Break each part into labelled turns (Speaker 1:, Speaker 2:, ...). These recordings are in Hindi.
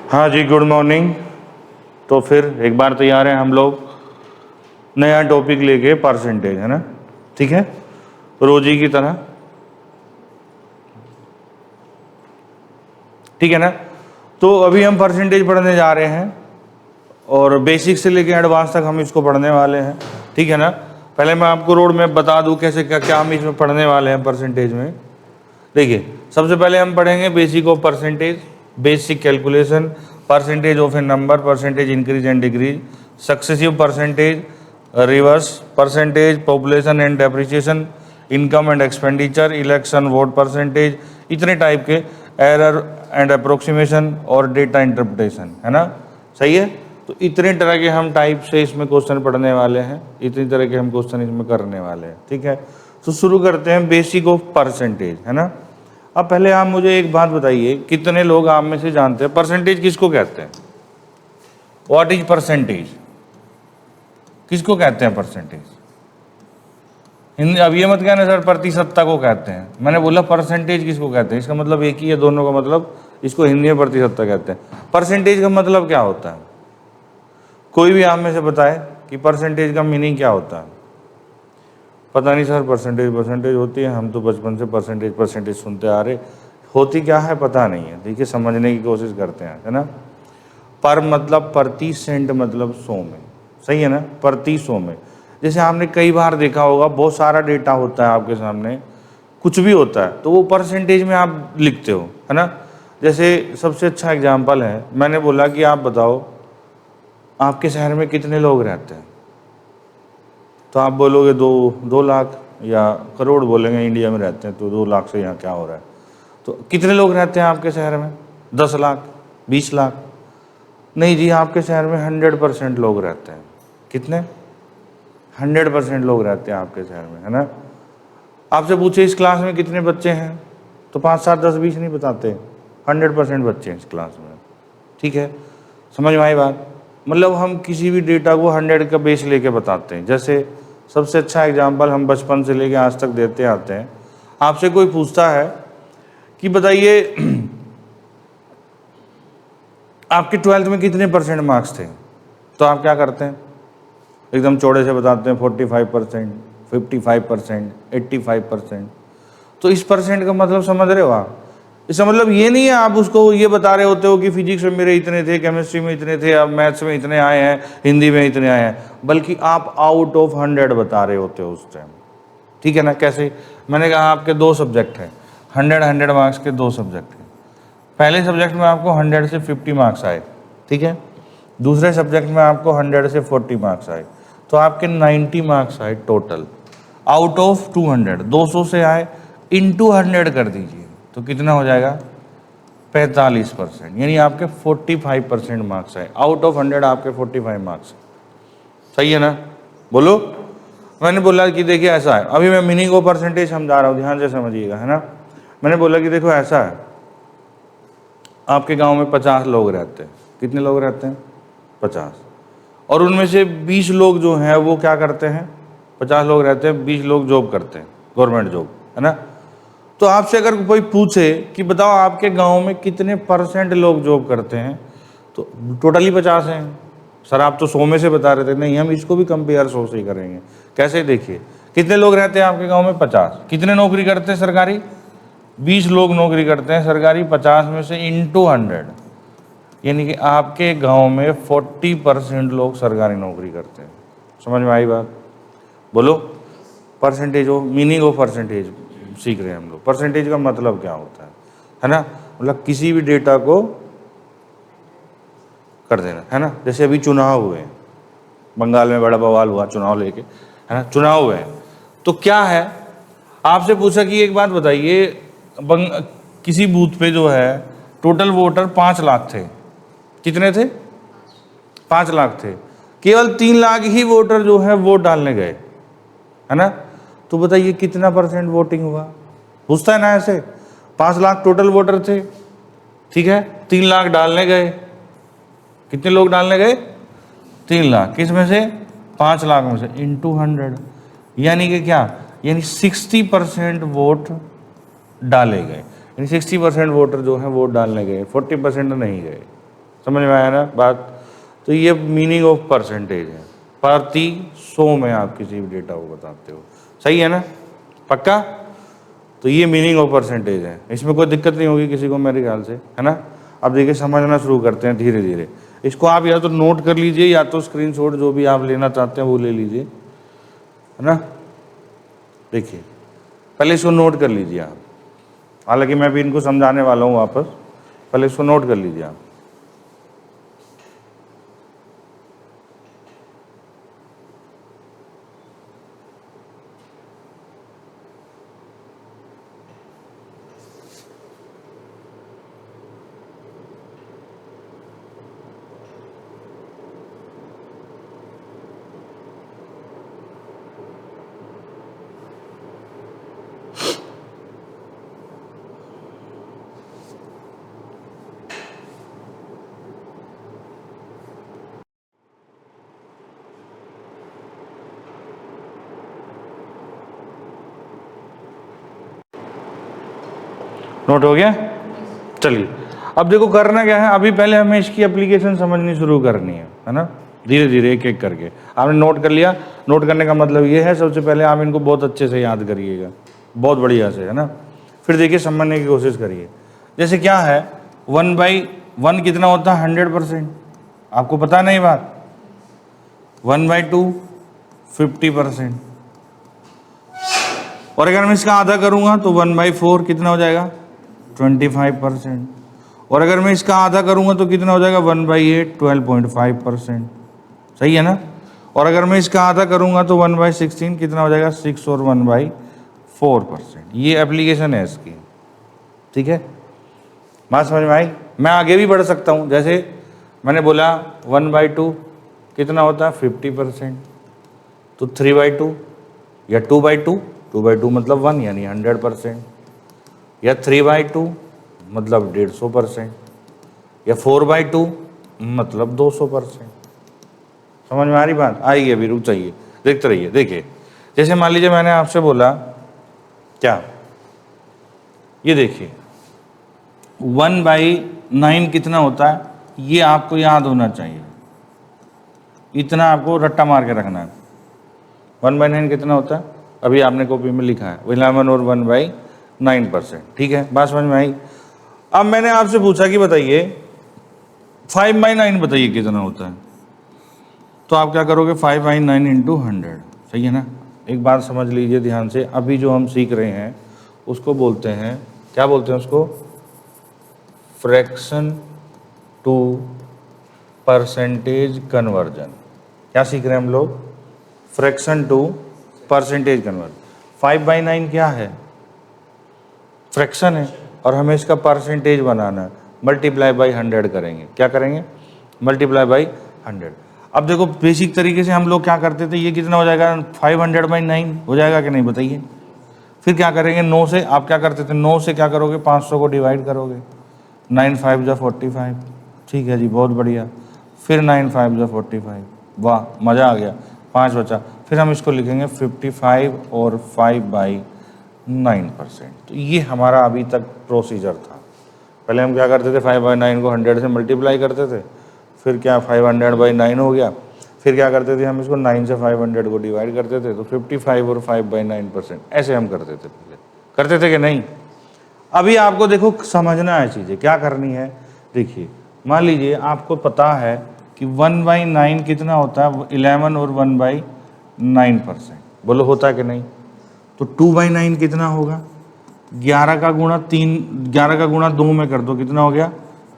Speaker 1: हाँ जी, गुड मॉर्निंग। तो फिर एक बार तैयार हैं हम लोग नया टॉपिक लेके, परसेंटेज, है ना। ठीक है, रोजी की तरह, ठीक है ना। तो अभी हम परसेंटेज पढ़ने जा रहे हैं और बेसिक से लेके एडवांस तक हम इसको पढ़ने वाले हैं, ठीक है ना। पहले मैं आपको रोड मैप बता दूं कैसे क्या क्या हम इसमें पढ़ने वाले हैं परसेंटेज में। देखिए, सबसे पहले हम पढ़ेंगे basic of percentage, basic calculation, percentage of A number, percentage increase and decrease, successive percentage, reverse percentage, population and depreciation, income and expenditure, election vote percentage, इतने टाइप के, एरर एंड अप्रोक्सीमेशन और डेटा इंटरप्रिटेशन, है ना। सही है। तो इतने तरह के हम टाइप से इसमें क्वेश्चन पढ़ने वाले हैं, इतनी तरह के हम क्वेश्चन इसमें करने वाले हैं, ठीक है। तो शुरू करते हैं बेसिक ऑफ परसेंटेज, है ना। अब पहले आप मुझे एक बात बताइए, कितने लोग आप में से जानते हैं परसेंटेज किसको कहते हैं? What is percentage? किसको कहते हैं परसेंटेज? हिंदी अब ये मत कहना सर प्रतिशतता को कहते हैं, मैंने बोला परसेंटेज किसको कहते हैं। इसका मतलब एक ही है, दोनों का मतलब, इसको हिंदी में प्रतिशतता कहते हैं। परसेंटेज का मतलब क्या होता है? कोई भी आप में से बताए कि परसेंटेज का मीनिंग क्या होता है। पता नहीं सर, परसेंटेज होती है, हम तो बचपन से परसेंटेज सुनते आ रहे, होती क्या है पता नहीं है। देखिए, समझने की कोशिश करते हैं, है ना। पर मतलब प्रति, सेंट मतलब 100 में, सही है ना, प्रति 100 में। जैसे आपने कई बार देखा होगा, बहुत सारा डेटा होता है आपके सामने, कुछ भी होता है तो वो परसेंटेज में आप लिखते हो, है ना। जैसे सबसे अच्छा एग्जाम्पल है, मैंने बोला कि आप बताओ आपके शहर में कितने लोग रहते हैं, तो आप बोलोगे 2 लाख या करोड़ बोलेंगे, इंडिया में रहते हैं तो 2 लाख से यहाँ क्या हो रहा है। तो कितने लोग रहते हैं आपके शहर में? 10 लाख, 20 लाख? नहीं जी, आपके शहर में 100% लोग रहते हैं। कितने? 100% लोग रहते हैं आपके शहर में, है ना। आपसे पूछे इस क्लास में कितने बच्चे हैं, तो 5, 7, 10, 20 नहीं बताते, 100% बच्चे हैं इस क्लास में, ठीक है। समझ में आई बात? मतलब हम किसी भी डेटा को 100 का बेस लेके बताते हैं। जैसे सबसे अच्छा एग्जाम्पल हम बचपन से लेके आज तक देते आते हैं। आपसे कोई पूछता है कि बताइए आपके 12th में कितने % मार्क्स थे, तो आप क्या करते हैं? एकदम चौड़े से बताते हैं 45%, 55%, 85%। तो इस परसेंट का मतलब समझ रहे हो आप? इसका मतलब ये नहीं है आप उसको ये बता रहे होते हो कि फिजिक्स में मेरे इतने थे, केमिस्ट्री में इतने थे, अब मैथ्स में इतने आए हैं, हिंदी में इतने आए हैं, बल्कि आप आउट ऑफ 100 बता रहे होते हो उस टाइम, ठीक है ना। कैसे? मैंने कहा आपके 2 सब्जेक्ट हैं, 100 मार्क्स के 2 सब्जेक्ट हैं। पहले सब्जेक्ट में आपको 100 से 50 मार्क्स आए, ठीक है। दूसरे सब्जेक्ट में आपको 100 से 40 मार्क्स आए, तो आपके 90 मार्क्स आए टोटल, आउट ऑफ 200। 200 से आए, इंटू 100 कर दीजिए, तो कितना हो जाएगा? 45%, यानी आपके 45% मार्क्स आए। आउट ऑफ 100 आपके 45 मार्क्स, सही है ना। बोलो। मैंने बोला कि देखिए ऐसा है, अभी मैं मीनिंग ऑफ परसेंटेज समझा रहा हूँ, ध्यान से समझिएगा, है ना। मैंने बोला कि देखो ऐसा है, आपके गांव में 50 लोग रहते हैं। कितने लोग रहते हैं? 50। और उनमें से 20 लोग जो हैं वो क्या करते हैं? 50 लोग रहते हैं, 20 लोग जॉब करते हैं, गवर्नमेंट जॉब, है ना। तो आपसे अगर कोई पूछे कि बताओ आपके गांव में कितने % लोग जॉब करते हैं, तो टोटली 50 हैं। सर आप तो 100 में से बता रहे थे। नहीं, हम इसको भी कंपेयर 100 से ही करेंगे। कैसे? देखिए, कितने लोग रहते हैं आपके गांव में? 50। कितने नौकरी करते हैं सरकारी? 20 लोग नौकरी करते हैं सरकारी, 50 में से इंटू 100, यानी कि आपके गांव में 40% लोग सरकारी नौकरी करते हैं। समझ में आई बात? बोलो। परसेंटेज हो, मीनिंग ऑफ परसेंटेज सीख रहे हैं हम लोग। परसेंटेज का मतलब क्या होता है ना। मतलब किसी भी डेटा को कर देना, है ना। जैसे अभी चुनाव हुए हैं, बंगाल में बड़ा बवाल हुआ चुनाव लेके, है ना। चुनाव हुए हैं तो क्या है, आपसे पूछा कि एक बात बताइए, किसी बूथ पे जो है टोटल वोटर 5 लाख थे। कितने थे? 5 लाख थे। केवल 3 लाख ही वोटर जो है वोट डालने गए, है ना। तो बताइए कितना % वोटिंग हुआ? पूछता है ना ऐसे। 5 लाख टोटल वोटर थे, ठीक है, 3 लाख डालने गए। कितने लोग डालने गए? 3 लाख। किस में से? 5 लाख में से, इंटू 100, यानी कि क्या, यानी 60% वोट डाले गए। यानी 60% वोटर जो है वोट डालने गए, 40% नहीं गए। समझ में आया ना बात। तो ये मीनिंग ऑफ परसेंटेज है, प्रति 100 में आप किसी भी डेटा को बताते हो, सही है ना, पक्का। तो ये मीनिंग ऑफ परसेंटेज है, इसमें कोई दिक्कत नहीं होगी किसी को मेरे ख्याल से, है ना। अब देखिए समझना शुरू करते हैं धीरे धीरे। इसको आप या तो नोट कर लीजिए या तो स्क्रीनशॉट जो भी आप लेना चाहते हैं वो ले लीजिए, है ना। देखिए पहले इसको नोट कर लीजिए आप, हालांकि मैं भी इनको समझाने वाला हूँ वापस, पहले इसको नोट कर लीजिए आप। नोट हो गया, चलिए अब देखो करना क्या है, अभी पहले हमें इसकी एप्लीकेशन समझनी शुरू करनी है ना, धीरे धीरे एक एक करके। आपने नोट कर लिया, नोट करने का मतलब ये है सबसे पहले आप इनको बहुत अच्छे से याद करिएगा, बहुत बढ़िया से, है ना। फिर देखिए समझने की कोशिश करिए। जैसे क्या है 1/1 कितना होता है 100%, आपको पता नहीं बात। 1/2 50%, और अगर मैं इसका आधा करूंगा तो 1/4 कितना हो जाएगा 25%, और अगर मैं इसका आधा करूंगा तो कितना हो जाएगा 1/8 12.5%, सही है ना। और अगर मैं इसका आधा करूंगा तो 1/16 कितना हो जाएगा 6 और 1/4%। ये एप्लीकेशन है इसकी, ठीक है, बात समझ में आई। मैं आगे भी बढ़ सकता हूं, जैसे मैंने बोला 1/2 कितना होता है 50%, तो 3/2 या 2/2, 2/2 मतलब 1 यानी 100%, या 3/2 मतलब 150%, या 4/2 मतलब 200%। समझ में आ रही बात, आएगी अभी, रुक जाइए, देखते रहिए। देखिए जैसे मान लीजिए मैंने आपसे बोला क्या, ये देखिए 1/9 कितना होता है, ये आपको याद होना चाहिए, इतना आपको रट्टा मार के रखना है। 1/9 कितना होता है, अभी आपने कॉपी में लिखा है 11 और 1/9%, ठीक है, बात समझ में आई। अब मैंने आपसे पूछा कि बताइए 5/9 बताइए कितना होता है, तो आप क्या करोगे 5/9 × 100, सही है ना। एक बात समझ लीजिए ध्यान से, अभी जो हम सीख रहे हैं उसको बोलते हैं, क्या बोलते हैं उसको, फ्रैक्शन टू परसेंटेज कन्वर्जन। क्या सीख रहे हैं हम लोग, फ्रैक्शन टू परसेंटेज कन्वर्जन। 5/9 क्या है, फ्रैक्शन है, और हमें इसका परसेंटेज बनाना है, मल्टीप्लाई बाई 100 करेंगे। क्या करेंगे, मल्टीप्लाई बाई 100। अब देखो बेसिक तरीके से हम लोग क्या करते थे, ये कितना हो जाएगा 500/9 हो जाएगा कि नहीं बताइए। फिर क्या करेंगे 9 से, आप क्या करते थे 9 से क्या करोगे 500 को डिवाइड करोगे, 9 5 जा 45, ठीक है जी, बहुत बढ़िया। फिर 9 5 जा 45, वाह मज़ा आ गया, 5 बचा। फिर हम इसको लिखेंगे 55 और 5/9%। तो ये हमारा अभी तक प्रोसीजर था। पहले हम क्या करते थे 5/9 को 100 से मल्टीप्लाई करते थे, फिर क्या 500/9 हो गया, फिर क्या करते थे हम इसको 9 से 500 को डिवाइड करते थे, तो 55 और 5/9%, ऐसे हम करते थे पहले, करते थे कि नहीं। अभी आपको देखो समझना है चीज़ें, क्या करनी है। देखिए मान लीजिए आपको पता है कि 1/9 कितना होता है 11 और 1/9%, बोलो होता है कि नहीं। तो 2/9 कितना होगा, 11 का गुणा 3, 11 का गुणा 2 में कर दो कितना हो गया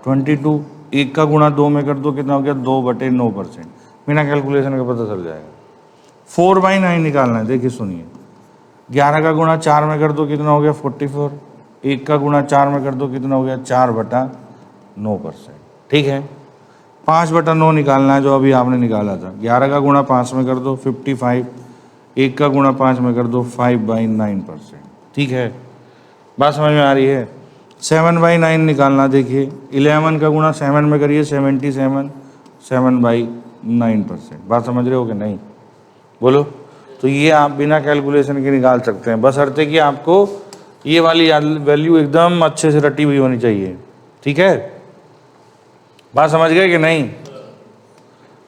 Speaker 1: 22, 1 का गुणा 2 में कर दो कितना हो गया 2/9%, बिना कैलकुलेशन के पता चल जाएगा। 4/9 निकालना है, देखिए सुनिए, 11 का गुणा 4 में कर दो कितना हो गया 44, 1 का गुणा 4 में कर दो कितना हो गया 4/9%, ठीक है। 5/9 निकालना है जो अभी आपने निकाला था, 11 का गुणा 5 में कर दो 55, 1 का गुणा 5 में कर दो 5/9%, ठीक है, बात समझ में आ रही है। 7/9 निकालना, देखिए 11 का गुणा 7 में करिए 77, 7/9%, बात समझ रहे हो कि नहीं, बोलो। तो ये आप बिना कैलकुलेशन के निकाल सकते हैं, बशर्ते कि आपको ये वाली वैल्यू एकदम अच्छे से रटी हुई होनी चाहिए, ठीक है। बात समझ गए कि नहीं?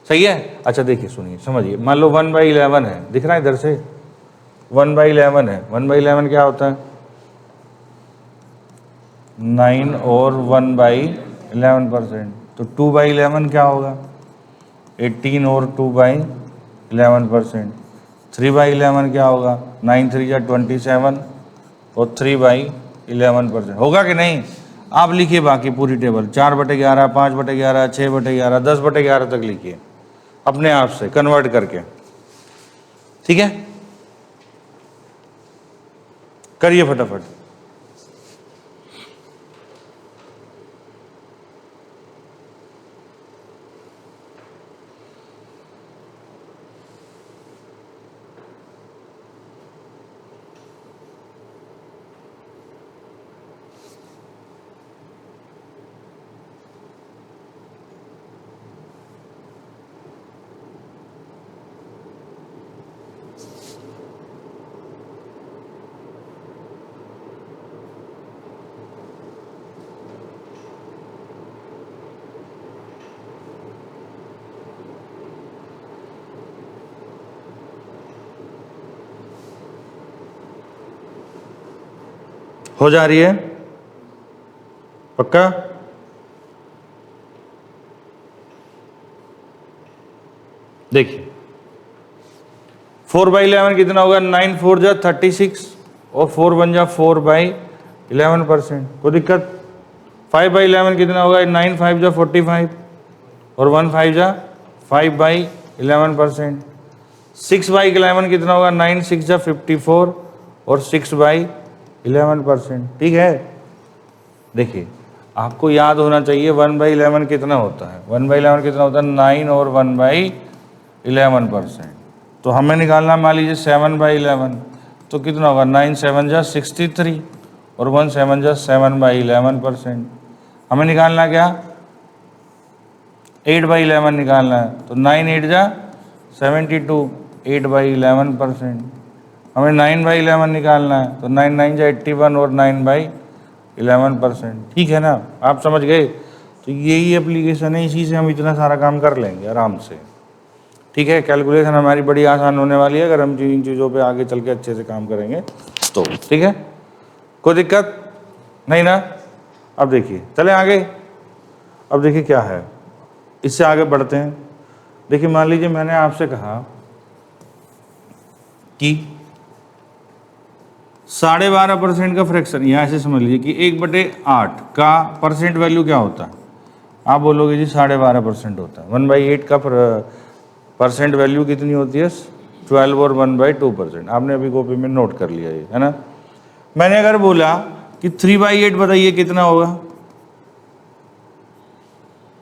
Speaker 1: सही है। अच्छा देखिए सुनिए समझिए, मान लो 1/11 है, दिख रहा है इधर से 1/11 है। 1/11 क्या होता है? 9 और 1/11%। तो 2/11 क्या होगा? 18 और 2/11%। 3/11 क्या होगा? 9 3 या 27 और 3/11% होगा कि नहीं? आप लिखिए बाकी पूरी टेबल 4/11, 5/11, 6/11, 10/11 तक लिखिए अपने आप से कन्वर्ट करके। ठीक है, करिए फटाफट। हो जा रही है पक्का? देखिए 4/11 कितना होगा? 9 4 जा 36 और 4 1 जा 4/11%। कोई दिक्कत? 5/11 कितना होगा? 9 5 जा 45 और 1 5 जा 5/11%। 6/11 कितना होगा? 9 6 जा 54 और 6/11%। ठीक है, देखिए आपको याद होना चाहिए 1/11 कितना होता है। 1/11 कितना होता है? 9 और 1/11%। तो हमें निकालना मान लीजिए 7/11, तो कितना होगा? 9 7 जा 63 और 1 7 जा 7/11%। हमें निकालना क्या? 8/11 निकालना है, तो 9 8 जा 72, 8/11%। हमें 9/11 निकालना है, तो 9 9 जा 81 और 9/11%। ठीक है ना, आप समझ गए? तो यही एप्लीकेशन है, इसी से हम इतना सारा काम कर लेंगे आराम से। ठीक है, कैलकुलेशन हमारी बड़ी आसान होने वाली है अगर हम इन चीज़ों पे आगे चल के अच्छे से काम करेंगे तो। ठीक है, कोई दिक्कत नहीं ना? अब देखिए चले आगे। अब देखिए क्या है, इससे आगे बढ़ते हैं। देखिए मान लीजिए मैंने आपसे कहा कि 12.5% का फ्रैक्शन, यहाँ ऐसे समझ लीजिए कि 1/8 का परसेंट वैल्यू क्या होता है? आप बोलोगे जी 12.5% होता है। 1/8 का परसेंट वैल्यू कितनी होती है? 12 और 1/2%। आपने अभी कॉपी में नोट कर लिया ये, है ना? मैंने अगर बोला कि 3/8 बताइए कितना होगा,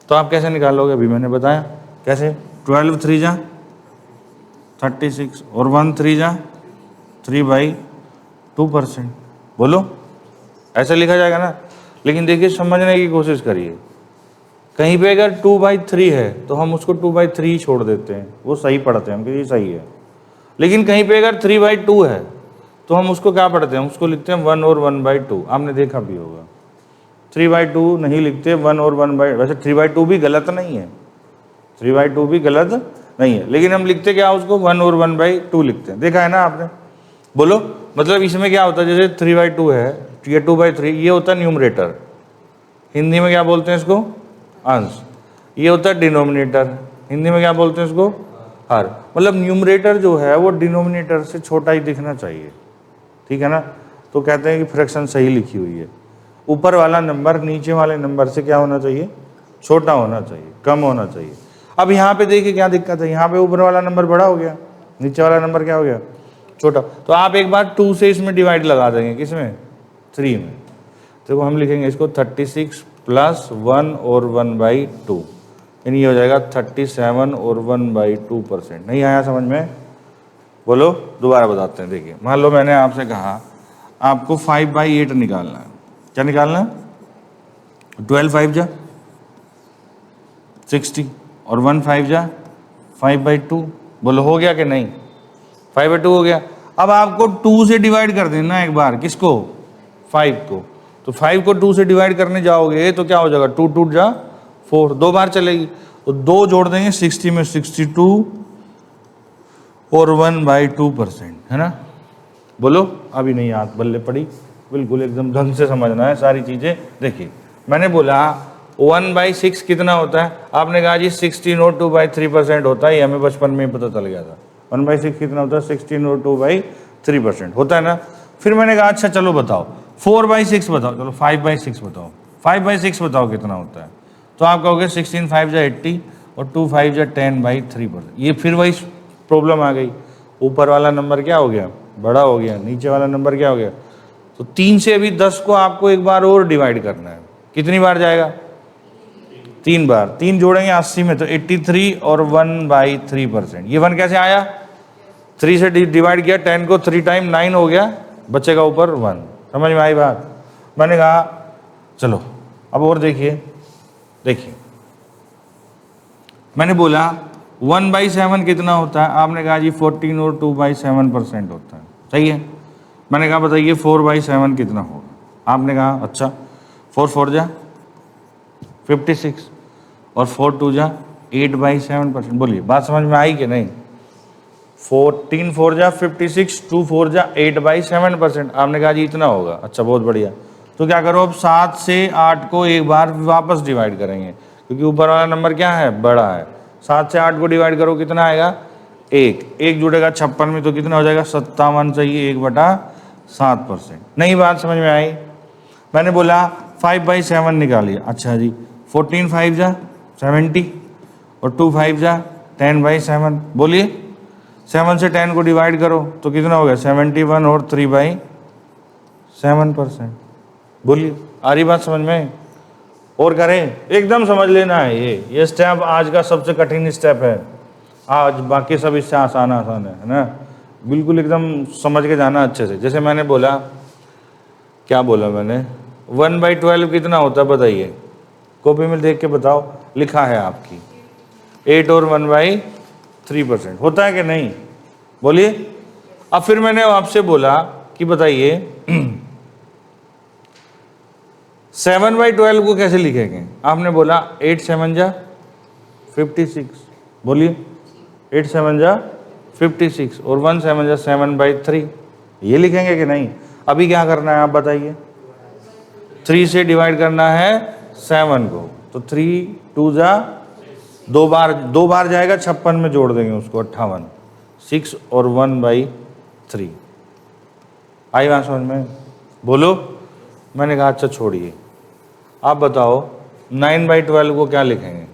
Speaker 1: तो आप कैसे निकालोगे? अभी मैंने बताया कैसे। 12 3 जा 36 और 1 3 जा 3/2%। बोलो ऐसा लिखा जाएगा ना? लेकिन देखिए समझने की कोशिश करिए, कहीं पे अगर 2/3 है तो हम उसको 2/3 ही छोड़ देते हैं, वो सही पढ़ते हैं हम कि ये सही है। लेकिन कहीं पे अगर 3/2 है तो हम उसको क्या पढ़ते हैं? उसको लिखते हैं 1 और 1/2। आपने देखा भी होगा 3/2 नहीं लिखते 1 और 1/, वैसे 3/2 भी गलत नहीं है, 3/2 भी गलत नहीं है, लेकिन हम लिखते क्या उसको? 1 और 1/2 लिखते हैं। देखा है ना आपने? बोलो मतलब इसमें क्या होता है? जैसे 3/2 है, ये 2/3, ये होता है न्यूमरेटर, हिंदी में क्या बोलते हैं इसको? अंश। ये होता है डिनोमिनेटर, हिंदी में क्या बोलते हैं इसको? हर। मतलब न्यूमरेटर जो है वो डिनोमिनेटर से छोटा ही दिखना चाहिए। ठीक है ना? तो कहते हैं कि फ्रैक्शन सही लिखी हुई है, ऊपर वाला नंबर नीचे वाले नंबर से क्या होना चाहिए? छोटा होना चाहिए, कम होना चाहिए। अब यहाँ पे देखिए क्या दिक्कत है, यहाँ पे ऊपर वाला नंबर बड़ा हो गया, नीचे वाला नंबर क्या हो गया? छोटा। तो आप एक बार 2 से इसमें डिवाइड लगा देंगे, किसमें? 3 में। देखो हम लिखेंगे इसको 36 + 1 और 1/2, यानी ये हो जाएगा 37 और 1/2%। नहीं आया समझ में? बोलो दोबारा बताते हैं। देखिए मान लो मैंने आपसे कहा आपको 5/8 निकालना है। क्या निकालना है? 12 5 जा 60 और 1 5 जा 5/2। बोलो हो गया कि नहीं? 5/2 हो गया। अब आपको 2 से डिवाइड कर देना एक बार, किसको? 5 को। तो 5 को 2 से डिवाइड करने जाओगे तो क्या हो जाएगा? 2 2 जा 4, 2 बार चलेगी तो 2 जोड़ देंगे 60 में 62 और 1/2%, है ना। बोलो, अभी नहीं याद बल्ले पड़ी, बिल्कुल एकदम ढंग से समझना है सारी चीज़ें। देखिए मैंने बोला 1/6 कितना होता है, आपने कहा जी 16 और 2/3% होता है, ये हमें बचपन में ही पता चल गया था। 1/6 कितना होता है, 16 और 2/3% होता है ना। फिर मैंने कहा अच्छा चलो बताओ 4/6 बताओ, चलो 5/6 बताओ, 5/6 बताओ कितना होता है। तो आप कहोगे 16 5 जा 80 और 2 5 जा 10/3%। ये फिर वही प्रॉब्लम आ गई, ऊपर वाला नंबर क्या हो गया, बड़ा हो गया, नीचे वाला नंबर क्या हो गया। तो 3 से अभी 10 को आपको एक बार और डिवाइड करना है, कितनी बार जाएगा, 3 बार। 3 जोड़ेंगे 80 में तो 83 और 1/3%। ये 1 कैसे आया, 3 से डिवाइड किया, 10 को 3 टाइम 9 हो गया, बचेगा ऊपर 1। समझ में आई बात। मैंने कहा चलो अब और देखिए, देखिए मैंने बोला 1/7 कितना होता है, आपने कहा जी 14 और 2/7% होता है, सही है। मैंने कहा बताइए 4/7 कितना होगा, आपने कहा अच्छा 4 4 जा 56 और 4 2 जा 8/7%। बोलिए बात समझ में आई कि नहीं। 14 4 जा 56, 2 4 जा 8/7%, आपने कहा जी इतना होगा, अच्छा बहुत बढ़िया। तो क्या करो अब 7 से 8 को एक बार वापस डिवाइड करेंगे, क्योंकि ऊपर वाला नंबर क्या है, बड़ा है। 7 से 8 को डिवाइड करो कितना आएगा, 1 जुड़ेगा 56 में तो कितना हो जाएगा 57 चाहिए 1/7%। नहीं बात समझ में आई। मैंने बोला 5/7 निकालिए, अच्छा जी 14 5 जा 70 और 2 5 जा 10/7। बोलिए 7 से 10 को डिवाइड करो तो कितना हो गया 71 और 3/7%। बोलिए आ रही बात समझ में। और करें, एकदम समझ लेना है, ये स्टेप आज का सबसे कठिन स्टेप है। आज बाकी सब इससे आसान आसान है ना, बिल्कुल एकदम समझ के जाना अच्छे से। जैसे मैंने बोला, क्या बोला मैंने, 1/12 कितना होता है बताइए, कॉपी में देख के बताओ, लिखा है आपकी 8 और 1/3% होता है कि नहीं, बोलिए। अब फिर मैंने आपसे बोला कि बताइए 7/12 को कैसे लिखेंगे, आपने बोला 8 7 जा 56। बोलिए 8 7 जा 56 और 1 7 जा 7/3, ये लिखेंगे कि नहीं। अभी क्या करना है आप बताइए, 3 से डिवाइड करना है 7 को, तो 3 2 जा 2 बार जाएगा 56 में जोड़ देंगे उसको 58, 6 और 1/3। आई बात समझ में, बोलो। मैंने कहा अच्छा छोड़िए, आप बताओ 9/12 को क्या लिखेंगे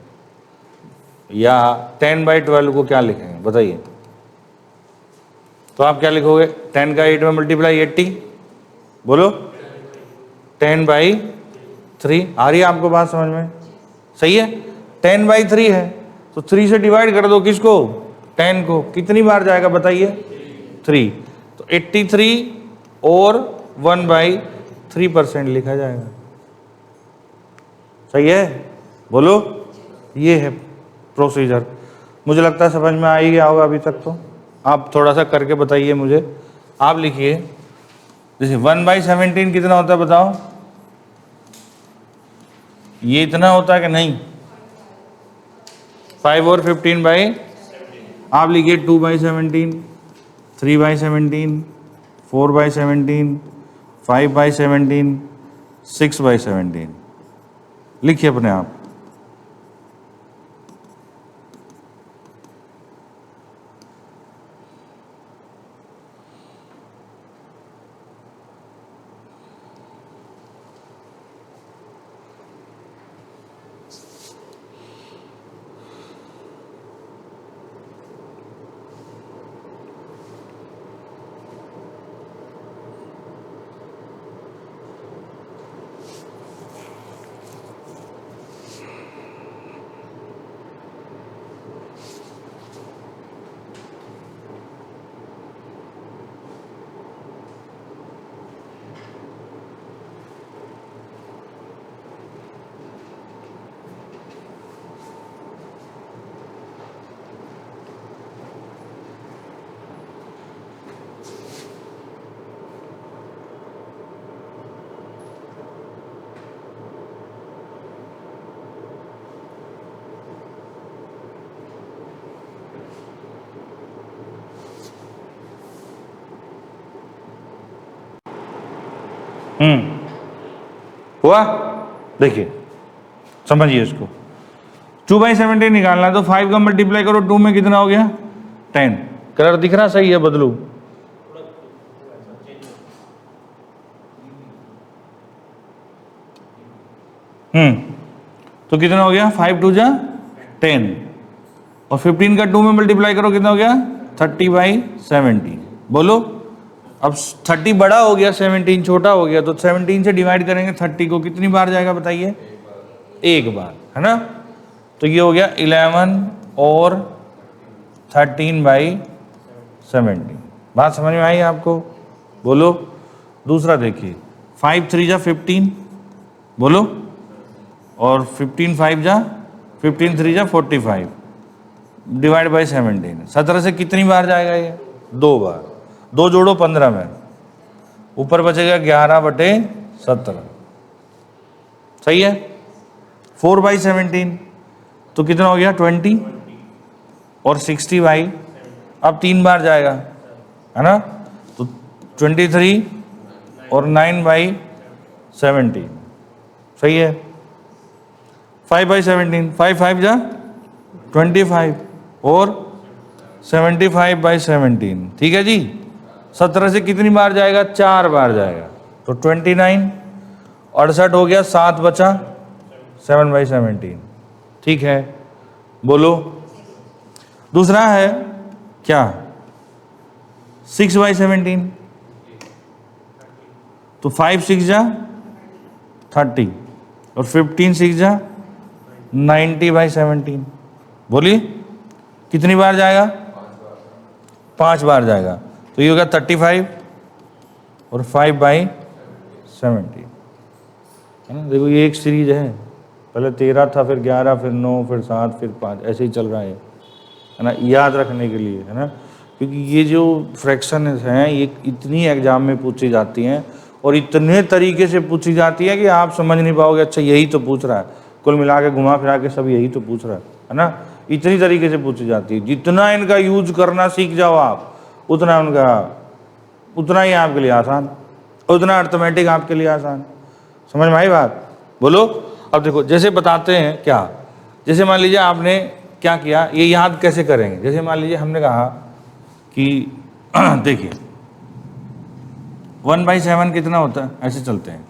Speaker 1: या 10/12 को क्या लिखेंगे बताइए। तो आप क्या लिखोगे, 10 का 8 में मल्टीप्लाई 80, बोलो 10/3। आ रही है आपको बात समझ में, सही है। 10/3 है तो 3 से डिवाइड कर दो किसको, 10 को, कितनी बार जाएगा बताइए 3, तो 83 और 1/3% लिखा जाएगा, सही है। बोलो, ये है प्रोसीजर। मुझे लगता है समझ में आ ही गया होगा अभी तक। तो आप थोड़ा सा करके बताइए मुझे। आप लिखिए जैसे 1/17 कितना होता है बताओ, ये इतना होता है कि नहीं, 5 और 15 आप लिखिए 2/17, 3/17, 4/17, 5/17, 6/17 लिखिए अपने आप। हुआ? देखिए समझिए इसको, 2/17 निकालना है तो 5 का मल्टीप्लाई करो 2 में कितना हो गया 10। कलर दिख रहा सही है? बदलू? तो कितना हो गया 5 2 जा 10 और 15 का 2 में मल्टीप्लाई करो कितना हो गया 30/17। बोलो अब 30 बड़ा हो गया 17 छोटा हो गया, तो 17 से डिवाइड करेंगे 30 को, कितनी बार जाएगा बताइए? एक बार, है ना? तो ये हो गया 11 और 13/17। बात समझ में आई आपको? बोलो। दूसरा देखिए 5 3 जा 15, बोलो, और 15 5 जा 15 3 जा 45 डिवाइड बाई 17। 17 से कितनी बार जाएगा ये? 2 बार। 2 जोड़ो 15 में, ऊपर बचेगा 11/17। सही है? 4/17 तो कितना हो गया 20 और 60 अब 3 बार जाएगा, है ना? तो 23 और 9/17। सही है? 5/17, 5 5 जा 25 और 75/17। ठीक है जी? 17 से कितनी बार जाएगा? 4 बार जाएगा, तो 29 68 हो गया, 7 बचा 7/17। ठीक है? बोलो। दूसरा है क्या 6/17, तो 5 6 जा 30 और 15 6 जा 90/17। बोलिए कितनी बार जाएगा? 5 बार जाएगा, तो ये होगा 35 और 5/17, है ना? देखो ये एक सीरीज है, पहले 13 था, फिर 11, फिर 9, फिर 7, फिर 5, ऐसे ही चल रहा है ना? याद रखने के लिए, है ना? क्योंकि ये जो फ्रैक्शन हैं ये इतनी एग्जाम में पूछी जाती हैं और इतने तरीके से पूछी जाती है कि आप समझ नहीं पाओगे। अच्छा यही तो पूछ रहा है, कुल मिला के घुमा फिरा के सब यही तो पूछ रहा है ना? इतनी तरीके से पूछी जाती है। जितना इनका यूज करना सीख जाओ आप, उतना ही आपके लिए आसान, उतना अर्थमेटिक आपके लिए आसान। समझ में आई बात? बोलो। अब देखो जैसे बताते हैं क्या, जैसे मान लीजिए आपने क्या किया, ये याद कैसे करेंगे? जैसे मान लीजिए हमने कहा कि देखिए 1/7 कितना होता है, ऐसे चलते हैं।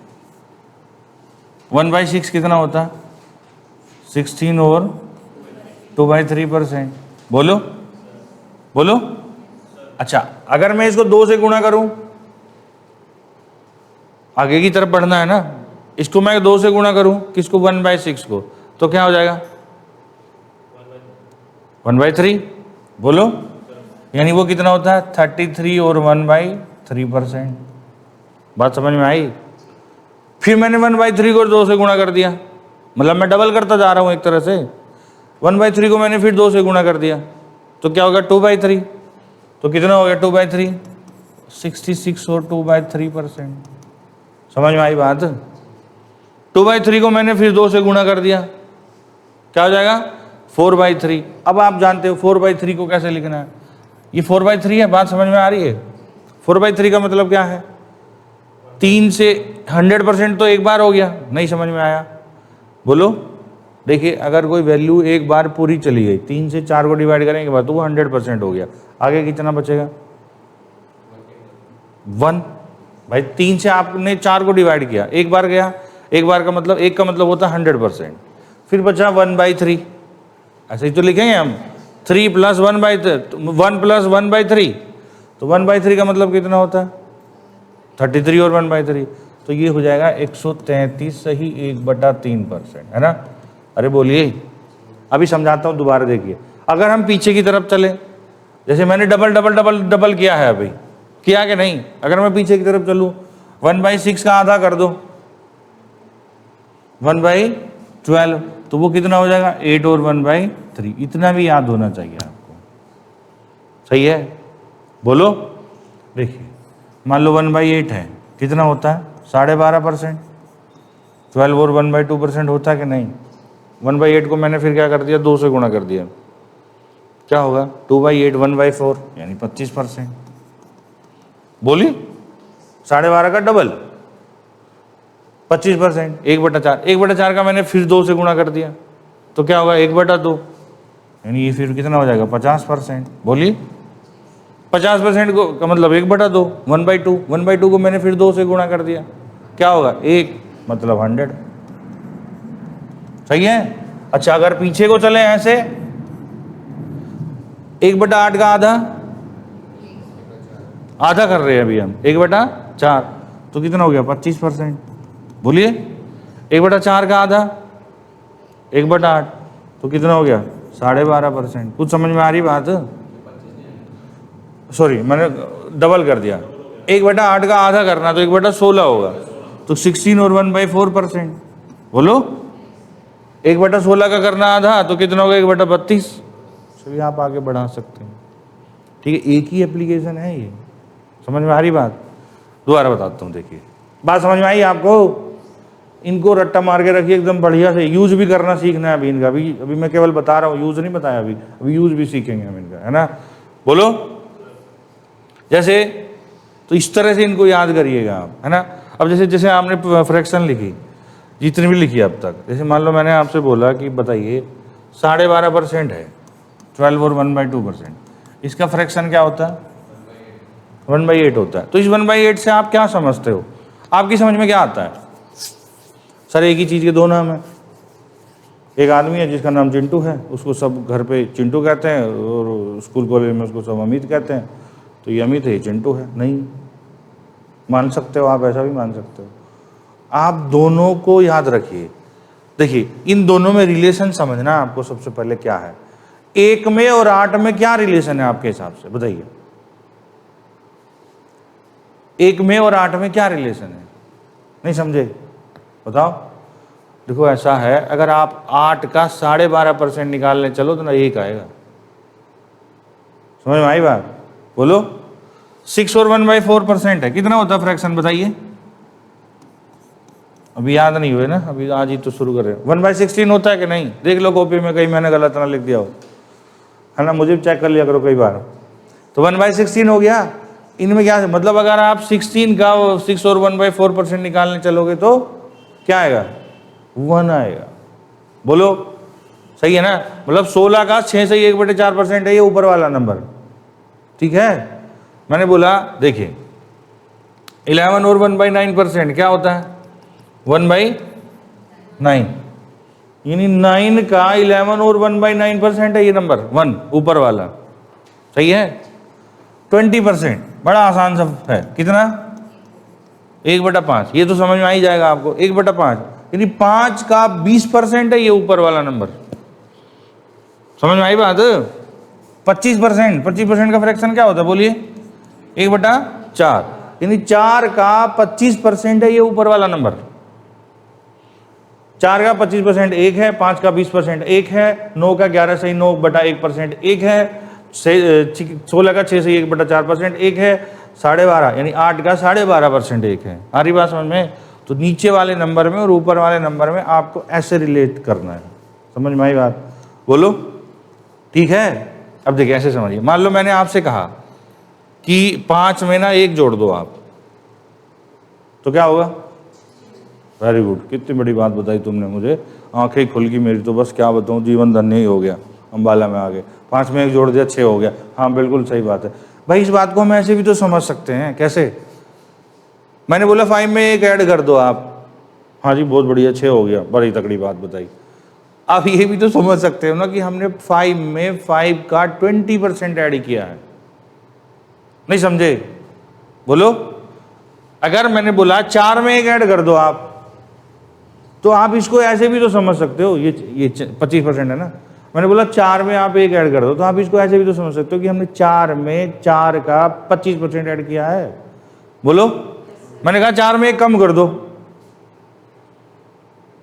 Speaker 1: 1/6 कितना होता है 16 और 2/3%। बोलो बोलो। अच्छा अगर मैं इसको 2 से गुणा करूं, आगे की तरफ बढ़ना है ना, इसको मैं 2 से गुणा करूं, किसको? 1/6 को, तो क्या हो जाएगा 1/3। बोलो, यानी वो कितना होता है 33 और 1/3%। बात समझ में आई? फिर मैंने 1/3 को 2 से गुणा कर दिया, मतलब मैं डबल करता जा रहा हूं एक तरह से। 1/3 को मैंने फिर 2 से गुणा कर दिया, तो क्या होगा 2/3। तो कितना हो गया 2/3? 66 और 2/3%। समझ में आई बात? 2/3 को मैंने फिर 2 से गुणा कर दिया, क्या हो जाएगा 4/3। अब आप जानते हो 4/3 को कैसे लिखना है, ये 4/3 है। बात समझ में आ रही है? 4/3 का मतलब क्या है? 3 से 100% तो एक बार हो गया, नहीं समझ में आया? बोलो। देखिए अगर कोई वैल्यू एक बार पूरी चली गई, 3 से 4 को डिवाइड करेंगे बाद तो वो 100% हो गया, आगे कितना बचेगा 1। भाई 3 से आपने 4 को डिवाइड किया, एक बार गया, एक बार का मतलब, एक का मतलब होता है 100%, फिर बचा 1/3। ऐसे ही तो लिखेंगे हम, 3 + 1 + 1/3, तो 1/3 का मतलब कितना होता है 33 और 1/3, तो ये हो जाएगा 133 सही 1/3%, है ना? अरे बोलिए। अभी समझाता हूँ दोबारा, देखिए अगर हम पीछे की तरफ चले, जैसे मैंने डबल डबल डबल डबल किया है, अभी किया कि नहीं? अगर मैं पीछे की तरफ चलूँ 1/6 का आधा कर दो 1/12, तो वो कितना हो जाएगा 8 और 1/3। इतना भी याद होना चाहिए आपको। सही है? बोलो। देखिए मान लो 1/8 है, कितना होता है 12.5%। 12 और 1/2% होता है कि नहीं? 1/8 को मैंने फिर क्या कर दिया 2 से गुणा कर दिया, क्या होगा 2/8 1/4 यानी 25%। बोली 12.5 का डबल, 25%, 1/4, 1/4 का मैंने फिर 2 से गुणा कर दिया तो क्या होगा 1/2, यानी ये फिर कितना हो जाएगा 50%। बोलिए 50% को का मतलब 1/2, 1/2, 1/2 को मैंने फिर 2 से गुणा कर दिया, क्या होगा 1, मतलब 100। सही है। अच्छा अगर पीछे को चले ऐसे, 1/8 का आधा, आधा कर रहे हैं अभी हम, 1/4 तो कितना हो गया 25%। बोलिए 1/4 का आधा 1/8 तो कितना हो गया 12.5%। कुछ समझ में आ रही बात? सॉरी मैंने डबल कर दिया, 1/8 का आधा करना तो 1/16 होगा, तो 16 और 1/4%। बोलो 1/16 का करना आधा तो कितना होगा 1/32। चलिए आप आगे बढ़ा सकते हैं, ठीक है। एक ही एप्लीकेशन है ये, समझ में आ रही बात? दोबारा बताता हूँ, देखिए बात समझ में आई आपको? इनको रट्टा मार के रखिए एकदम बढ़िया से, यूज भी करना सीखना है अभी इनका। अभी मैं केवल बता रहा हूँ, यूज नहीं बताया अभी यूज भी सीखेंगे हम इनका, है ना। बोलो जैसे, तो इस तरह से इनको याद करिएगा आप, है ना। अब जैसे जैसे आपने फ्रैक्शन लिखी, जितनी भी लिखी अब तक, जैसे मान लो मैंने आपसे बोला कि बताइए 12.5% है, 12 और 1/2%, इसका फ्रैक्शन क्या होता है 1/8 होता है। तो इस 1/8 से आप क्या समझते हो, आपकी समझ में क्या आता है? सर एक ही चीज़ के दो नाम है, एक आदमी है जिसका नाम चिंटू है, उसको सब घर पे चिंटू कहते हैं और स्कूल कॉलेज में उसको सब अमित कहते हैं, तो ये अमित है ये चिंटू है। नहीं मान सकते हो आप, ऐसा भी मान सकते हो। आप दोनों को याद रखिए। देखिए इन दोनों में रिलेशन समझना आपको सबसे पहले क्या है। 1 में और 8 में क्या रिलेशन है आपके हिसाब से, बताइए। 1 में और 8 में क्या रिलेशन है, नहीं समझे? बताओ। देखो ऐसा है, अगर आप 8 का 12.5% निकालने चलो तो ना 1 आएगा। समझ में आई बात? बोलो 6 और 1/4% है, कितना होता है फ्रैक्शन बताइए? अभी याद नहीं हुए ना, अभी आज ही तो शुरू कर रहे हो। 1/16 होता है कि नहीं? देख लो कॉपी में, कहीं मैंने गलत ना लिख दिया हो, है ना। मुझे भी चेक कर लिया करो कई बार। तो 1/16 हो गया। इनमें क्या मतलब, अगर आप 16 का 6 और 1/4% निकालने चलोगे तो क्या आएगा 1 आएगा। बोलो सही है ना। मतलब 16 का 6 से 1/4% है ये ऊपर वाला नंबर, ठीक है। मैंने बोला देखिए 11 और 1/9% क्या होता है 1/9, यानी 9 का 11 और 1/9% है ये नंबर 1 ऊपर वाला, सही है। 20% बड़ा आसान सा है, कितना 1/5, ये तो समझ में आ ही जाएगा आपको। 1/5 यानी 5 का 20% है ये ऊपर वाला नंबर, समझ में आई बात? 25% का फ्रैक्शन क्या होता है बोलिए 1/4, यानी 4 का 25% है ये ऊपर वाला नंबर। 4 का 25% 1 है, 5 का 20% 1 है, 9 का 11 से 9/1% 1 है, 16 का 6 से 1/4% 1 है, 12.5 यानी 8 का 12.5% 1 है। आ रही बात समझ में? तो नीचे वाले नंबर में और ऊपर वाले नंबर में आपको ऐसे रिलेट करना है, समझ में आई बात? बोलो ठीक है। अब देखिए ऐसे समझिए, मान लो मैंने आपसे कहा कि 5 में ना 1 जोड़ दो आप, तो क्या होगा? वेरी गुड, कितनी बड़ी बात बताई तुमने मुझे, आंखें खुल गई मेरी तो, बस क्या बताऊं, जीवन धन्य ही हो गया, अंबाला में आ गए। 5 में 1 जोड़ दिया 6 हो गया। हाँ बिल्कुल सही बात है भाई, इस बात को हम ऐसे भी तो समझ सकते हैं। कैसे? मैंने बोला 5 में 1 ऐड कर दो आप, हाँ जी बहुत बढ़िया 6 हो गया, बड़ी तकड़ी बात बताई। आप ये भी तो समझ सकते हो ना कि हमने 5 में 5 का 20% ऐड किया है, नहीं समझे? बोलो अगर मैंने बोला 4 में 1 ऐड कर दो आप, तो आप इसको ऐसे भी तो समझ सकते हो, ये 25% है ना। मैंने बोला 4 में आप 1 ऐड कर दो, तो आप इसको ऐसे भी तो समझ सकते हो कि हमने 4 में 4 का 25% ऐड किया है। बोलो मैंने कहा 4 में 1 कम कर दो,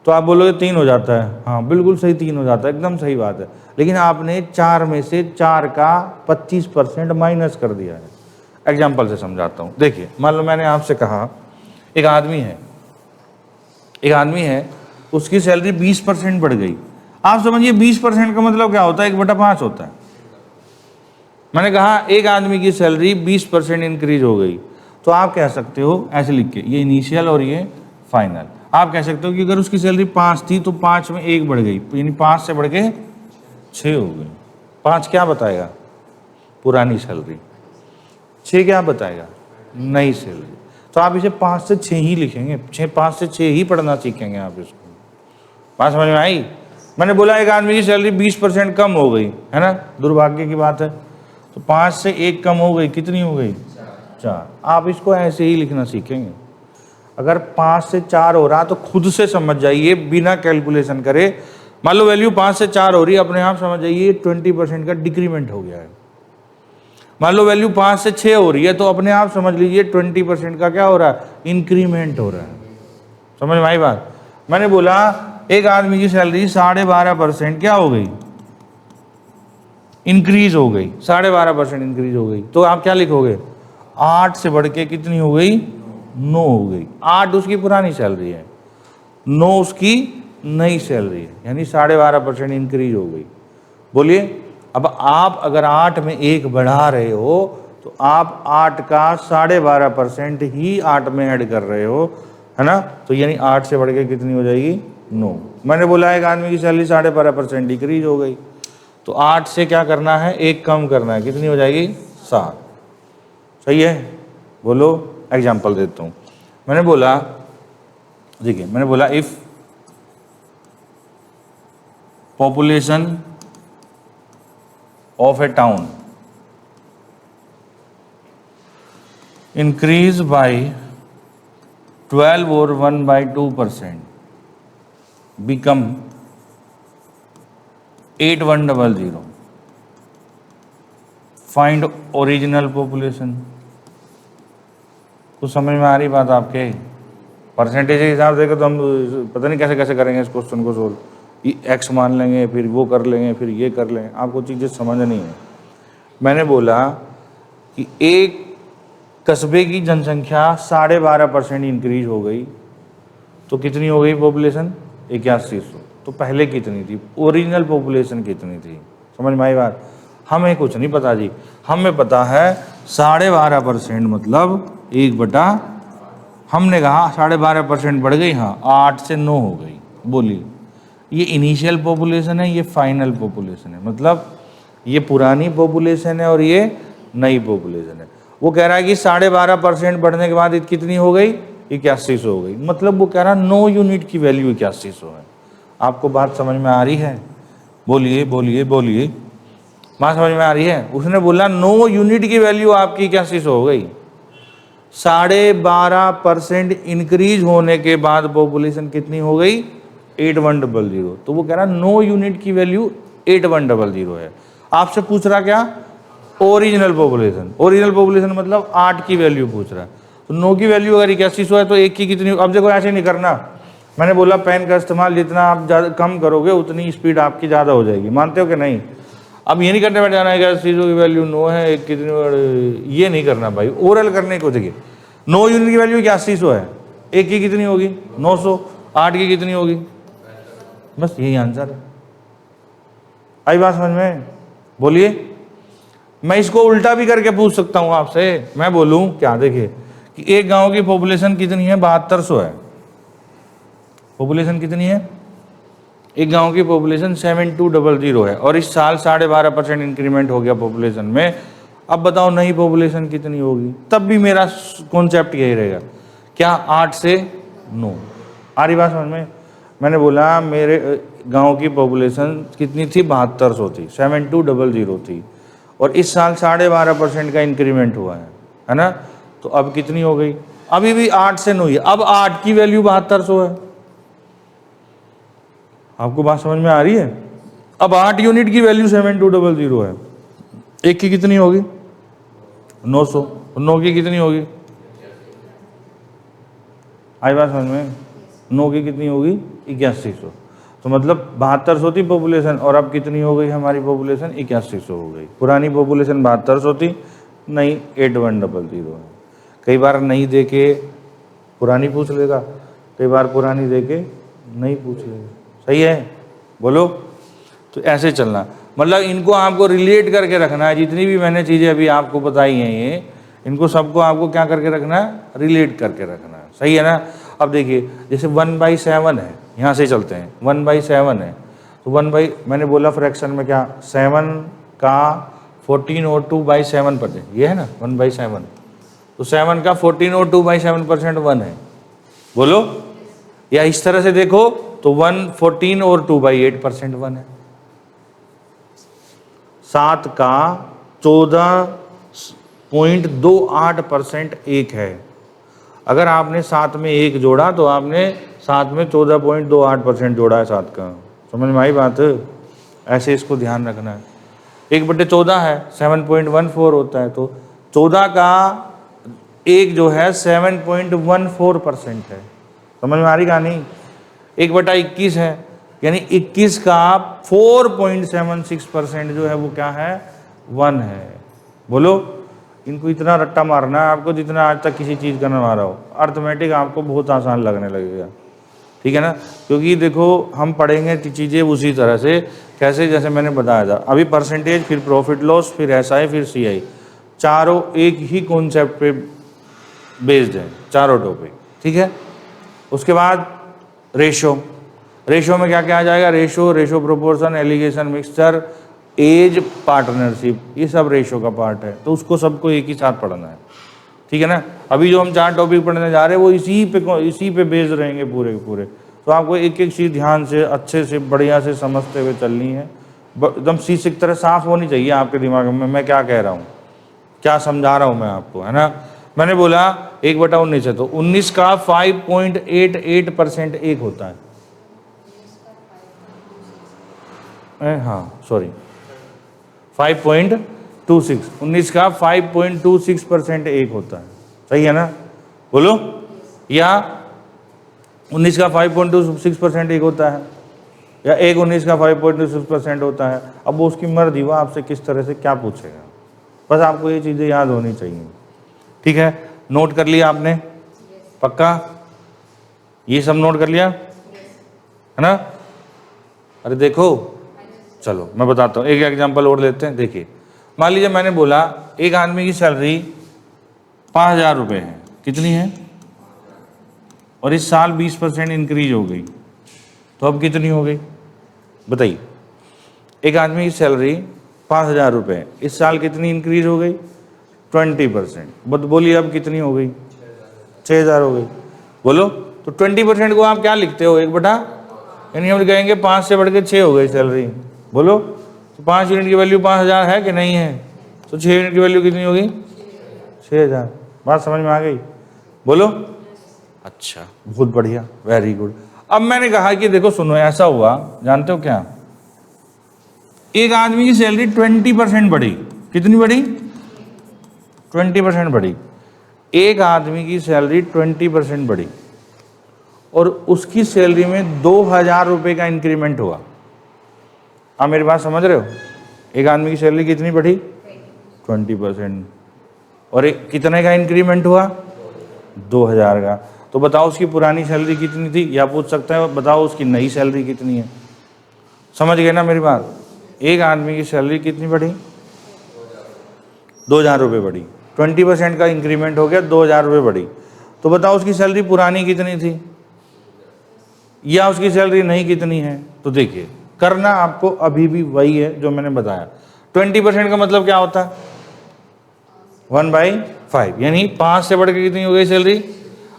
Speaker 1: तो आप बोलोगे 3 हो जाता है। हाँ बिल्कुल सही 3 हो जाता है, एकदम सही बात है। लेकिन आपने 4 में से 4 का 25% माइनस कर दिया है। एग्जाम्पल से समझाता हूँ। देखिए मान लो मैंने आपसे कहा एक आदमी है, उसकी सैलरी 20% बढ़ गई। आप समझिए 20% का मतलब क्या होता है 1/5 होता है। मैंने कहा एक आदमी की सैलरी 20% इंक्रीज हो गई, तो आप कह सकते हो ऐसे लिख के, ये इनिशियल और ये फाइनल। आप कह सकते हो कि अगर उसकी सैलरी 5 थी तो 5 में 1 बढ़ गई, यानी 5 से बढ़ के 6 हो गई। 5 क्या बताएगा? पुरानी सैलरी। 6 क्या बताएगा? नई सैलरी। तो आप इसे 5 से 6 ही लिखेंगे, 5 से 6 ही पढ़ना सीखेंगे आप इसको। बात समझ में आई? मैंने बोला एक आदमी की सैलरी 20% कम हो गई, है ना, दुर्भाग्य की बात है, तो 5 से 1 कम हो गई, कितनी हो गई? 4। आप इसको ऐसे ही लिखना सीखेंगे। अगर 5 से 4 हो रहा तो खुद से समझ जाइए, बिना कैलकुलेशन करे। मान लो वैल्यू 5 से 4 हो रही है, अपने आप समझ जाइए 20% का डिक्रीमेंट हो गया है। मान लो वैल्यू 5 से 6 हो रही है, तो अपने आप समझ लीजिए 20% का क्या हो रहा है? इंक्रीमेंट हो रहा है। समझ में आई बात? मैंने बोला एक आदमी की सैलरी 12.5% क्या हो गई? इंक्रीज हो गई, 12.5% इंक्रीज हो गई। तो आप क्या लिखोगे? 8 से बढ़ के कितनी हो गई? 9 हो गई। 8 उसकी पुरानी सैलरी है, 9 उसकी नई सैलरी है, यानी 12.5% इंक्रीज हो गई। बोलिए, अब आप अगर 8 में 1 बढ़ा रहे हो तो आप 8 का 12.5% ही 8 में ऐड कर रहे हो, है ना, तो यानी 8 से बढ़ के कितनी हो जाएगी? 9। मैंने बोला एक आदमी की सैलरी 12.5% डिक्रीज हो गई, तो 8 से क्या करना है? 1 कम करना है, कितनी हो जाएगी? 7। सही है? बोलो, एग्जाम्पल देता हूँ। मैंने बोला, देखिए, मैंने बोला if population of A town increase by 12 और 1/2% become 8100, फाइंड ओरिजिनल पॉपुलेशन। कुछ समझ में आ रही बात आपके? परसेंटेज के हिसाब से तो हम पता नहीं कैसे कैसे करेंगे इस क्वेश्चन को सोल्व। एक्स मान लेंगे, फिर वो कर लेंगे, फिर ये कर लेंगे, आपको चीज़ें समझ नहीं है। मैंने बोला कि एक कस्बे की जनसंख्या 12.5% इंक्रीज हो गई, तो कितनी हो गई पॉपुलेशन? 8100। तो पहले कितनी थी? ओरिजिनल पॉपुलेशन कितनी थी? समझ में आई बात? हमें कुछ नहीं पता जी, हमें पता है 12.5% मतलब 1/, हमने कहा 12.5% बढ़ गई, हाँ 8 से 9 हो गई। बोलिए, ये इनिशियल पॉपुलेशन है, ये फाइनल पॉपुलेशन है, मतलब ये पुरानी पॉपुलेशन है और ये नई पॉपुलेशन है। वो कह रहा है कि 12.5% बढ़ने के बाद कितनी हो गई? 8100 हो गई, मतलब वो कह रहा है 9 यूनिट की वैल्यू 8100 है। आपको बात समझ में आ रही है? बोलिए बोलिए बोलिए, बात समझ में आ रही है? उसने बोला 9 यूनिट की वैल्यू आपकी 8100 हो गई। 12.5% इंक्रीज होने के बाद पॉपुलेशन कितनी हो गई? 8100। तो वो कह रहा 9 यूनिट की वैल्यू 8100 है। आपसे पूछ रहा क्या? Original population. ओरिजिनल पॉपुलेशन मतलब 8 की वैल्यू पूछ रहा है। तो 9 की वैल्यू अगर 8100 है तो 1 की कितनी? अब देखो ऐसे नहीं करना, मैंने बोला पेन का इस्तेमाल जितना आप कम करोगे उतनी स्पीड आपकी ज़्यादा हो जाएगी, मानते हो कि नहीं? अब ये नहीं करने बैठ जाना है कि 8100 की वैल्यू 9 है, 1 कितनी, ये नहीं करना भाई। ओरल करने को देखिए, 9 यूनिट की वैल्यू 8100 है, 1 की कितनी होगी? 900, 8 की कितनी होगी? बस यही आंसर है। आई बात समझ में? बोलिए, मैं इसको उल्टा भी करके पूछ सकता हूं आपसे। मैं बोलूं क्या? देखिए कि एक गांव की पॉपुलेशन कितनी है? 7200 है। पॉपुलेशन कितनी है? एक गांव की पॉपुलेशन 7200 है, और इस साल 12.5% इंक्रीमेंट हो गया पॉपुलेशन में। अब बताओ नई पॉपुलेशन कितनी होगी? तब भी मेरा कॉन्सेप्ट यही रहेगा, क्या? 8 से 9। आ रही बात समझ में? मैंने बोला मेरे गांव की पॉपुलेशन कितनी थी? 7200 थी, 7200 थी, और इस साल 12.5% का इंक्रीमेंट हुआ है ना? तो अब कितनी हो गई? अभी भी 8 से 9 है, अब 8 की वैल्यू 7200 है। आपको बात समझ में आ रही है? अब 8 यूनिट की वैल्यू 7200 है, 1 की कितनी होगी? 900, 9 की कितनी होगी? आई बात समझ में? 9 की कितनी होगी? 8100। तो मतलब 7200 थी पॉपुलेशन, और अब कितनी हो गई हमारी पॉपुलेशन? 8100 हो गई। पुरानी पॉपुलेशन 7200 थी, नई 8100 है। कई बार नहीं दे के पुरानी पूछ लेगा, कई बार पुरानी दे के नहीं पूछ लेगा। सही है? बोलो। तो ऐसे चलना, मतलब इनको आपको रिलेट करके रखना है। जितनी भी मैंने चीज़ें अभी आपको बताई हैं, ये इनको सबको आपको क्या करके रखना है? रिलेट करके रखना है। सही है ना? अब देखिए जैसे 1/7 है, यहाँ से चलते हैं, 1/7 है तो मैंने बोला फ्रैक्शन में क्या 7 का 14 और 2/7%, ये है ना 1/7, तो 7 का 14 और 2/7% 1 है, बोलो। या इस तरह से देखो तो 1 14 और 2/8% 1 है। 7 का 14.28% 1 है। अगर आपने 7 में 1 जोड़ा तो आपने 7 में 14.28% जोड़ा है 7 का। समझ में आई बात? ऐसे इसको ध्यान रखना है। 1/14 है 7.14 होता है, तो 14 का 1 जो है 7.14% है। समझ में आ रही कहानी? 1/21 है, यानी 21 का 4.76% जो है वो क्या है 1 है। बोलो, इनको इतना रट्टा मारना है आपको जितना आज तक किसी चीज़ का ना मारा हो। अर्थमेटिक आपको बहुत आसान लगने लगेगा, ठीक है ना, क्योंकि देखो हम पढ़ेंगे चीज़ें उसी तरह से, कैसे जैसे मैंने बताया था अभी, परसेंटेज, फिर प्रॉफिट लॉस, फिर एसआई, फिर सीआई, चारों एक ही कॉन्सेप्ट पे बेस्ड है, चारों टॉपिक, ठीक है। उसके बाद रेशो में क्या क्या आ जाएगा, ratio proportion, allegation, mixture, age, partnership, ये सब रेशो का पार्ट है, तो उसको सबको एक ही साथ पढ़ना है, ठीक है ना। अभी जो हम 4 टॉपिक पढ़ने जा रहे हैं वो इसी पे बेस्ड रहेंगे पूरे के पूरे, तो आपको एक एक चीज़ ध्यान से अच्छे से बढ़िया से समझते हुए चलनी है, एकदम शीश की तरह साफ होनी चाहिए आपके दिमाग में मैं क्या कह रहा हूँ, क्या समझा रहा हूँ मैं आपको, है ना। मैंने बोला 1/19 है, तो 19 का 5.88% 1 होता है, हाँ सॉरी 5.26, 19 का 5.26% 1 होता है, सही है ना, बोलो। या 19 का 5.26% 1 होता है, या 19 का 5.26% होता है। अब वो उसकी मर्जी, वो आपसे किस तरह से क्या पूछेगा, बस आपको ये चीज़ें याद होनी चाहिए, ठीक है। नोट कर लिया आपने? पक्का ये सब नोट कर लिया है ना? अरे देखो, चलो मैं बताता हूँ, एक एग्जांपल और लेते हैं। देखिए, मान लीजिए मैंने बोला एक आदमी की सैलरी 5,000 रुपये है, कितनी है, और इस साल 20% इंक्रीज हो गई, तो अब कितनी हो गई बताइए। एक आदमी की सैलरी 5,000 रुपये, इस साल कितनी इंक्रीज हो गई 20%, बोलिए अब कितनी हो गई 6,000 हो गई, बोलो। तो 20% को आप क्या लिखते हो 1 बटा, यानी हम कहेंगे 5 से बढ़ के 6 हो गई सैलरी, बोलो। तो 5 यूनिट की वैल्यू 5,000 है कि नहीं है, तो 6 यूनिट की वैल्यू कितनी होगी 6,000। बात समझ में आ गई, बोलो। अच्छा, बहुत बढ़िया, वेरी गुड। अब मैंने कहा कि देखो सुनो, ऐसा हुआ, जानते हो क्या, एक आदमी की सैलरी 20% बढ़ी, कितनी बढ़ी 20% बढ़ी, एक आदमी की सैलरी 20% बढ़ी और उसकी सैलरी में 2,000 रुपये का इंक्रीमेंट हुआ। आप मेरी बात समझ रहे हो? एक आदमी की सैलरी कितनी बढ़ी 20%, और एक कितने का इंक्रीमेंट हुआ 2,000 का। तो बताओ उसकी पुरानी सैलरी कितनी थी, या पूछ सकते हैं बताओ उसकी नई सैलरी कितनी है। समझ गए ना मेरी बात? एक आदमी की सैलरी कितनी बढ़ी 2,000 रुपये बढ़ी, 20% का इंक्रीमेंट हो गया, 2,000 रुपये बढ़ी। तो बताओ उसकी सैलरी पुरानी कितनी थी, या उसकी सैलरी नहीं कितनी है। तो देखिए, करना आपको अभी भी वही है जो मैंने बताया। 20% का मतलब क्या होता है 1/5, यानी 5 से बढ़ के कितनी हो गई सैलरी।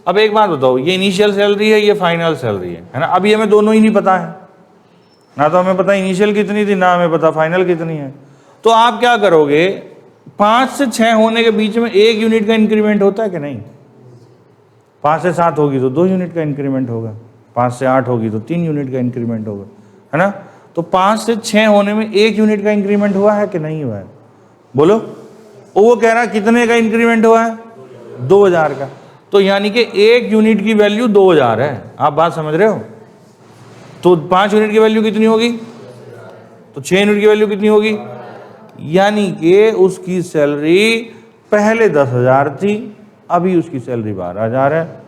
Speaker 1: अब एक बात बताओ, ये इनिशियल सैलरी है, ये फाइनल सैलरी है ना। अभी हमें दोनों ही नहीं पता है, ना तो हमें पता इनिशियल कितनी थी, ना हमें पता फाइनल कितनी है। तो आप क्या करोगे, 5 से 6 होने के बीच में 1 यूनिट का इंक्रीमेंट होता है कि नहीं। 5 से 7 होगी तो 2 यूनिट का इंक्रीमेंट होगा, 5 से 8 होगी तो 3 यूनिट का इंक्रीमेंट होगा, है ना। तो 5 से 6 होने में 1 यूनिट का इंक्रीमेंट हुआ है कि नहीं हुआ है, बोलो। वो कह रहा कितने का इंक्रीमेंट हुआ है 2,000 का, तो यानी कि 1 यूनिट की वैल्यू 2,000 है। आप बात समझ रहे हो? तो 5 यूनिट की वैल्यू कितनी होगी, तो 6 यूनिट की वैल्यू कितनी होगी, यानी कि उसकी सैलरी पहले 10,000 थी, अभी उसकी सैलरी 12,000 है,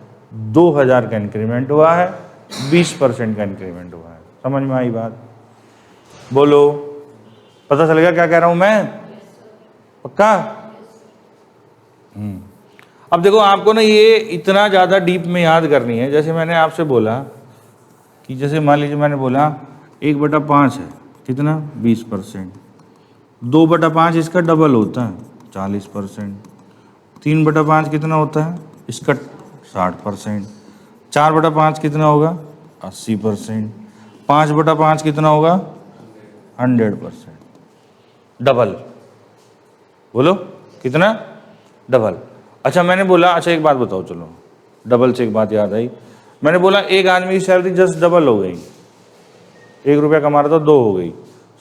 Speaker 1: 2,000 का इंक्रीमेंट हुआ है, 20% का इंक्रीमेंट हुआ है। समझ में आई बात, बोलो। पता चल गया क्या कह रहा हूं मैं, पक्का? अब देखो आपको ना ये इतना ज़्यादा डीप में याद करनी है। जैसे मैंने आपसे बोला कि जैसे मान लीजिए मैंने बोला 1/5 है कितना 20%, 2/5 इसका डबल होता है 40%, 3/5 कितना होता है इसका 60%, 4/5 कितना होगा 80%, 5/5 कितना होगा 100%। डबल, बोलो कितना डबल। अच्छा मैंने बोला, अच्छा एक बात बताओ, चलो डबल से एक बात याद आई। मैंने बोला एक आदमी की सैलरी जस्ट डबल हो गई, 1 रुपया कमा रहा था 2 हो गई,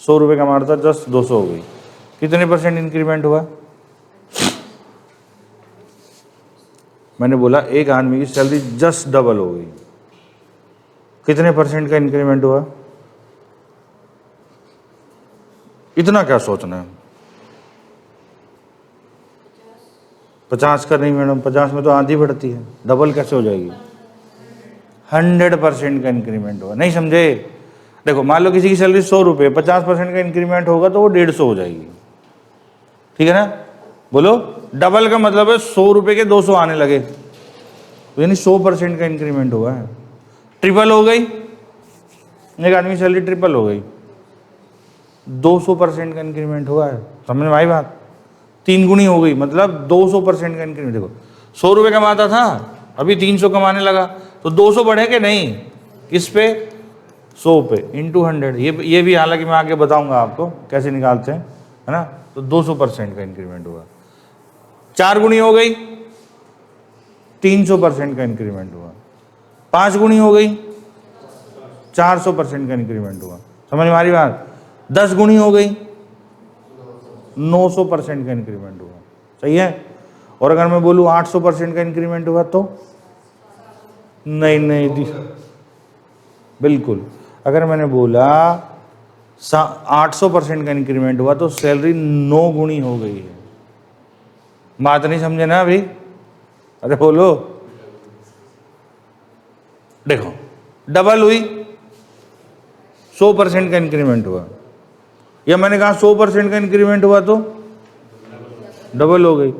Speaker 1: 100 रुपये कमा रहा था जस्ट 200 हो गई, कितने % इंक्रीमेंट हुआ? मैंने बोला एक आदमी की सैलरी जस्ट डबल हो गई, कितने % का इंक्रीमेंट हुआ? इतना क्या सोचना है? 50 का नहीं मैडम, 50 में तो आधी बढ़ती है, डबल कैसे हो जाएगी? 100% का इंक्रीमेंट हुआ। नहीं समझे? देखो मान लो किसी की सैलरी 100 रुपये, 50% का इंक्रीमेंट होगा तो वो 150 हो जाएगी, ठीक है ना? बोलो डबल का मतलब है 100 रुपये के 200 आने लगे, यानी 100% का इंक्रीमेंट हुआ है। ट्रिपल हो गई, एक आदमी की सैलरी ट्रिपल हो गई, 200% का इंक्रीमेंट हुआ है। समझ में आई बात? 3 गुनी हो गई, मतलब 200% का इंक्रीमेंट। देखो 100 रुपये कमाता था, अभी 300 कमाने लगा, तो 200 बढ़े कि नहीं? किस पे? 100 पे इंटू 100। ये भी हालांकि मैं आगे बताऊंगा आपको कैसे निकालते हैं, है ना? तो 200% का इंक्रीमेंट हुआ। 4 गुनी हो गई, 300% का इंक्रीमेंट हुआ। 5 गुनी हो गई, 400% का इंक्रीमेंट हुआ। समझ में आ रही बात? 10 गुनी हो गई, 900% का इंक्रीमेंट हुआ। सही है? और अगर मैं बोलूं 800% का इंक्रीमेंट हुआ तो नहीं बिल्कुल। अगर मैंने बोला 800% का इंक्रीमेंट हुआ तो सैलरी 9 गुनी हो गई है। बात नहीं समझे ना अभी? अरे बोलो। देखो डबल हुई, 100% का इंक्रीमेंट हुआ, या मैंने कहा 100% का इंक्रीमेंट हुआ तो डबल हो गई।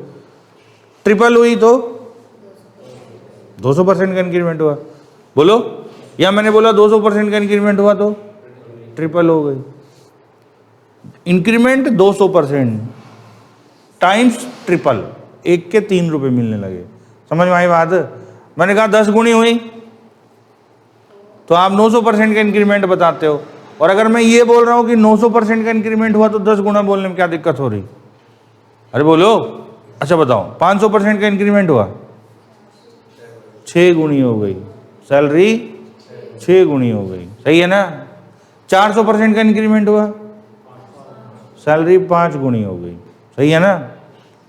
Speaker 1: ट्रिपल हुई तो 200% का इंक्रीमेंट हुआ, बोलो। या मैंने बोला 200% का इंक्रीमेंट हुआ तो ट्रिपल हो गई। इंक्रीमेंट 200% टाइम्स ट्रिपल, 1 के 3 रुपए मिलने लगे। समझ में आई बात? मैंने कहा 10 गुनी हुई तो आप 900% का इंक्रीमेंट बताते हो, और अगर मैं ये बोल रहा हूं कि 900% का इंक्रीमेंट हुआ तो 10 गुना बोलने में क्या दिक्कत हो रही? अरे बोलो। अच्छा बताओ 500% का इंक्रीमेंट हुआ, 6 गुनी हो गई सैलरी, 6 गुनी हो गई। सही है ना? 400% का इंक्रीमेंट हुआ, सैलरी 5 गुनी हो गई। सही है ना?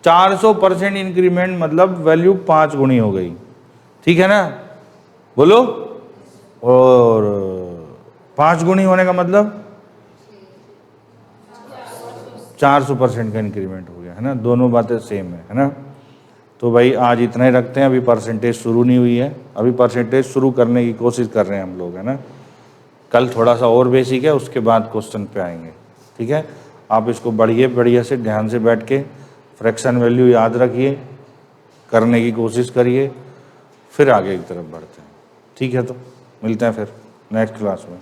Speaker 1: 400% इंक्रीमेंट मतलब वैल्यू 5 गुनी हो गई, ठीक है ना? बोलो। और 5 गुनी होने का मतलब 400% का इंक्रीमेंट हो गया, है ना? दोनों बातें सेम है ना? तो भाई आज इतना ही रखते हैं, अभी परसेंटेज शुरू नहीं हुई है, अभी परसेंटेज शुरू करने की कोशिश कर रहे हैं हम लोग, है ना? कल थोड़ा सा और बेसिक है, उसके बाद क्वेश्चन पे आएंगे, ठीक है? आप इसको बढ़िया से ध्यान से बैठ के फ्रैक्शन वैल्यू याद रखिए, करने की कोशिश करिए, फिर आगे की तरफ बढ़ते हैं, ठीक है? तो मिलते हैं फिर नेक्स्ट क्लास में।